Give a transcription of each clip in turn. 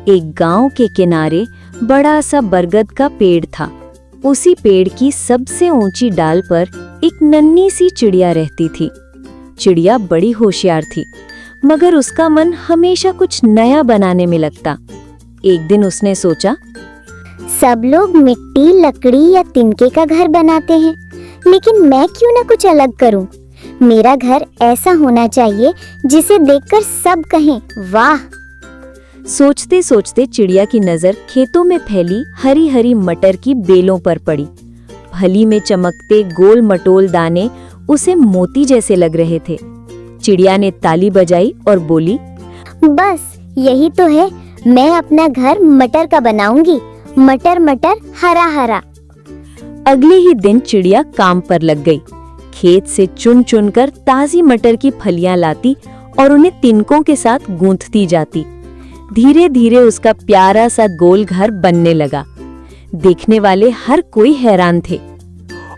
एक गांव के किनारे बड़ा सा बरगद का पेड़ था। उसी पेड़ की सबसे ऊंची डाल पर एक नन्ही सी चिड़िया रहती थी। चिड़िया बड़ी होशियार थी, मगर उसका मन हमेशा कुछ नया बनाने में लगता। एक दिन उसने सोचा, सब लोग मिट्टी, लकड़ी या तिनके का घर बनाते हैं, लेकिन मैं क्यों ना कुछ अलग करूं। मेरा घर ऐसा होना चाहिए जिसे देखकर सब कहें, वाह। सोचते सोचते चिड़िया की नजर खेतों में फैली हरी हरी मटर की बेलों पर पड़ी। फली में चमकते गोल मटोल दाने उसे मोती जैसे लग रहे थे। चिड़िया ने ताली बजाई और बोली, बस यही तो है, मैं अपना घर मटर का बनाऊंगी। मटर मटर हरा हरा। अगले ही दिन चिड़िया काम पर लग गई। खेत से चुन चुन कर ताजी मटर की फलियां लाती और उन्हें तिनकों के साथ गूंथती जाती। धीरे धीरे उसका प्यारा सा गोल घर बनने लगा। देखने वाले हर कोई हैरान थे।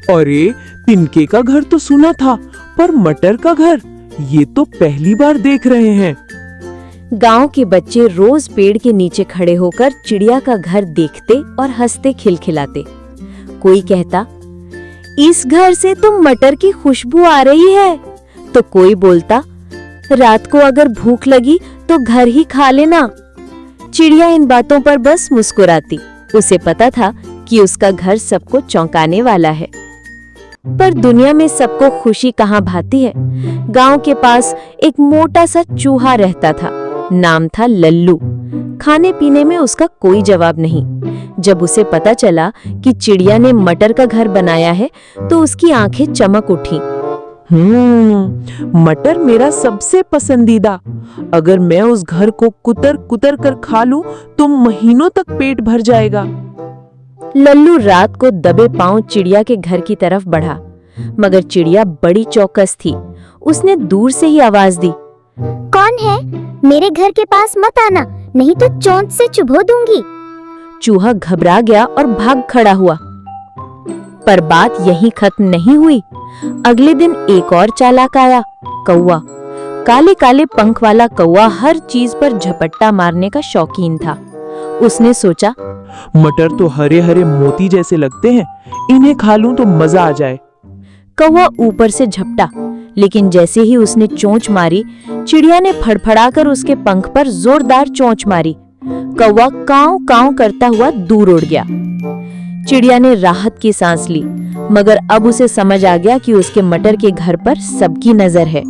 अरे, तिनके का घर तो सुना था, पर मटर का घर ये तो पहली बार देख रहे हैं। गांव के बच्चे रोज पेड़ के नीचे खड़े होकर चिड़िया का घर देखते और हंसते खिलखिलाते। कोई कहता, इस घर से तो मटर की खुशबू आ रही है, तो कोई बोलता, रात को अगर भूख लगी तो घर ही खा लेना। चिड़िया इन बातों पर बस मुस्कुराती। उसे पता था कि उसका घर सबको चौंकाने वाला है। पर दुनिया में सबको खुशी कहाँ भाती है। गांव के पास एक मोटा सा चूहा रहता था। नाम था लल्लू। खाने पीने में उसका कोई जवाब नहीं। जब उसे पता चला कि चिड़िया ने मटर का घर बनाया है तो उसकी आंखें चमक उठी। मटर मेरा सबसे पसंदीदा। अगर मैं उस घर को कुतर कुतर कर खा लूं तो महीनों तक पेट भर जाएगा। लल्लू रात को दबे पांव चिड़िया के घर की तरफ बढ़ा, मगर चिड़िया बड़ी चौकस थी। उसने दूर से ही आवाज दी, कौन है? मेरे घर के पास मत आना, नहीं तो चोंच से चुभो दूंगी। चूहा घबरा गया और भाग खड़ा हुआ। पर बात यहीं खत्म नहीं हुई। अगले दिन एक और चालाक आया, कौवा। काले काले पंख वाला कौवा हर चीज पर झपट्टा मारने का शौकीन था। उसने सोचा, मटर तो हरे हरे मोती जैसे लगते हैं, इन्हें खा लूं तो मजा आ जाए। कौवा ऊपर से झपटा, लेकिन जैसे ही उसने चोंच मारी, चिड़िया ने फड़फड़ाकर उसके पंख पर जोरदार चोंच मारी। कौवा कांव कांव करता हुआ दूर उड़ गया। चिड़िया ने राहत की सांस ली, मगर अब उसे समझ आ गया कि उसके मटर के घर पर सबकी नजर है।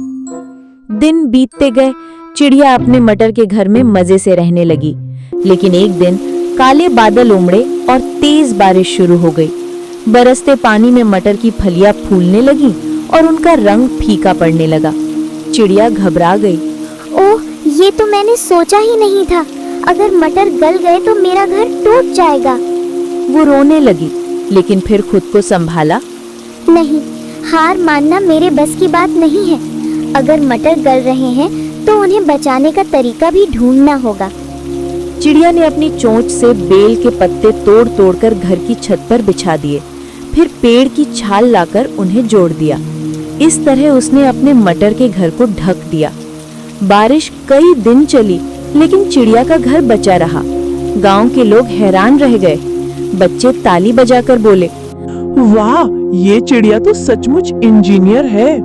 दिन बीतते गए। चिड़िया अपने मटर के घर में मजे से रहने लगी। लेकिन एक दिन काले बादल उमड़े और तेज बारिश शुरू हो गई। बरसते पानी में मटर की फलियां फूलने लगी और उनका रंग फीका पड़ने लगा। चिड़िया घबरा गई। ओह, ये तो मैंने सोचा ही नहीं था। अगर मटर गल गए तो मेरा घर टूट जाएगा। वो रोने लगी, लेकिन फिर खुद को संभाला। नहीं, हार मानना मेरे बस की बात नहीं है। अगर मटर गल रहे हैं तो उन्हें बचाने का तरीका भी ढूंढना होगा। चिड़िया ने अपनी चोंच से बेल के पत्ते तोड़ तोड़कर घर की छत पर बिछा दिए। फिर पेड़ की छाल लाकर उन्हें जोड़ दिया। इस तरह उसने अपने मटर के घर को ढक दिया। बारिश कई दिन चली, लेकिन चिड़िया का घर बचा रहा। गांव के लोग हैरान रह गए। बच्चे ताली बजाकर बोले, वाह, ये चिड़िया तो सचमुच इंजीनियर है।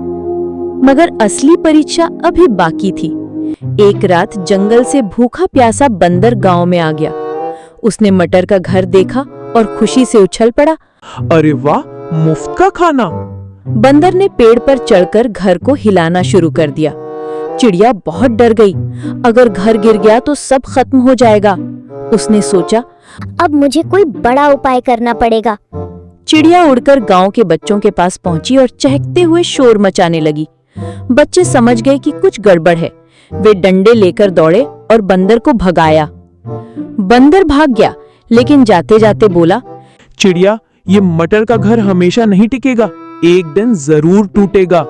मगर असली परीक्षा अभी बाकी थी। एक रात जंगल से भूखा प्यासा बंदर गांव में आ गया। उसने मटर का घर देखा और खुशी से उछल पड़ा। अरे वाह, मुफ्त का खाना। बंदर ने पेड़ पर चढ़कर घर को हिलाना शुरू कर दिया। चिड़िया बहुत डर गई। अगर घर गिर गया तो सब खत्म हो जाएगा। उसने सोचा, अब मुझे कोई बड़ा उपाय करना पड़ेगा। चिड़िया उड़कर गांव के बच्चों के पास पहुंची और चहकते हुए शोर मचाने लगी। बच्चे समझ गए कि कुछ गड़बड़ है। वे डंडे लेकर दौड़े और बंदर को भगाया। बंदर भाग गया, लेकिन जाते जाते बोला, चिड़िया, ये मटर का घर हमेशा नहीं टिकेगा, एक दिन जरूर टूटेगा।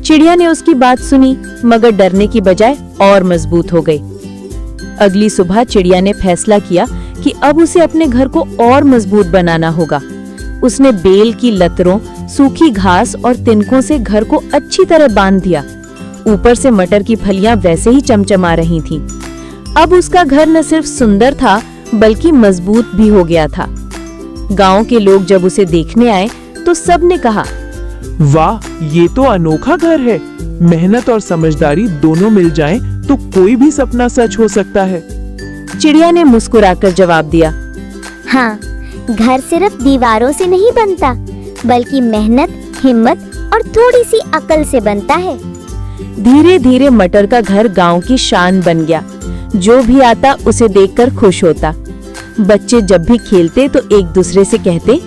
चिड़िया ने उसकी बात सुनी, मगर डरने की बजाय और मजबूत हो गई। अगली सुबह चिड़िया ने फैसला किया कि अब उसे अपने घर को और मजबूत बनाना होगा। उसने बेल की लतरों, सूखी घास और तिनकों से घर को अच्छी तरह बांध दिया। ऊपर से मटर की फलियां वैसे ही चमचमा रही थीं। अब उसका घर न सिर्फ सुंदर था बल्कि मजबूत भी हो गया था। गांव के लोग जब उसे देखने आए तो सब ने कहा, वाह, ये तो अनोखा घर है। मेहनत और समझदारी दोनों मिल जाएं तो कोई भी सपना सच हो सकता है। चिड़िया ने मुस्कुराकर जवाब दिया, हाँ, घर सिर्फ दीवारों से नहीं बनता, बल्कि मेहनत, हिम्मत और थोड़ी सी अकल से बनता है। धीरे धीरे मटर का घर गांव की शान बन गया। जो भी आता उसे देखकर खुश होता। बच्चे जब भी खेलते तो एक दूसरे से कहते,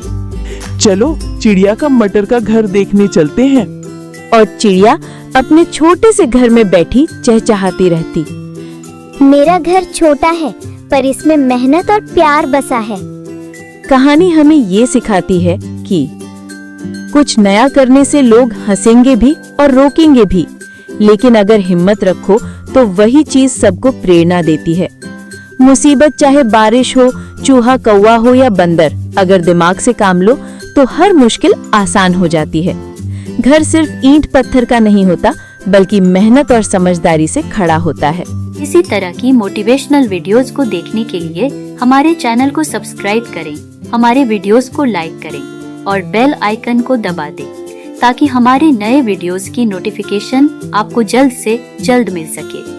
चलो चिड़िया का मटर का घर देखने चलते हैं। और चिड़िया अपने छोटे से घर में बैठी चहचहाती रहती। मेरा घर छोटा है, पर इसमें मेहनत और प्यार बसा है। कहानी हमें ये सिखाती है कि कुछ नया करने से लोग हंसेंगे भी और रोकेंगे भी, लेकिन अगर हिम्मत रखो तो वही चीज सबको प्रेरणा देती है। मुसीबत चाहे बारिश हो, चूहा कौवा हो या बंदर, अगर दिमाग से काम लो तो हर मुश्किल आसान हो जाती है। घर सिर्फ ईंट पत्थर का नहीं होता, बल्कि मेहनत और समझदारी से खड़ा होता है। इसी तरह की मोटिवेशनल वीडियोस को देखने के लिए हमारे चैनल को सब्सक्राइब करें, हमारे वीडियोस को लाइक करें और बेल आइकन को दबा दें, ताकि हमारे नए वीडियोस की नोटिफिकेशन आपको जल्द से जल्द मिल सके।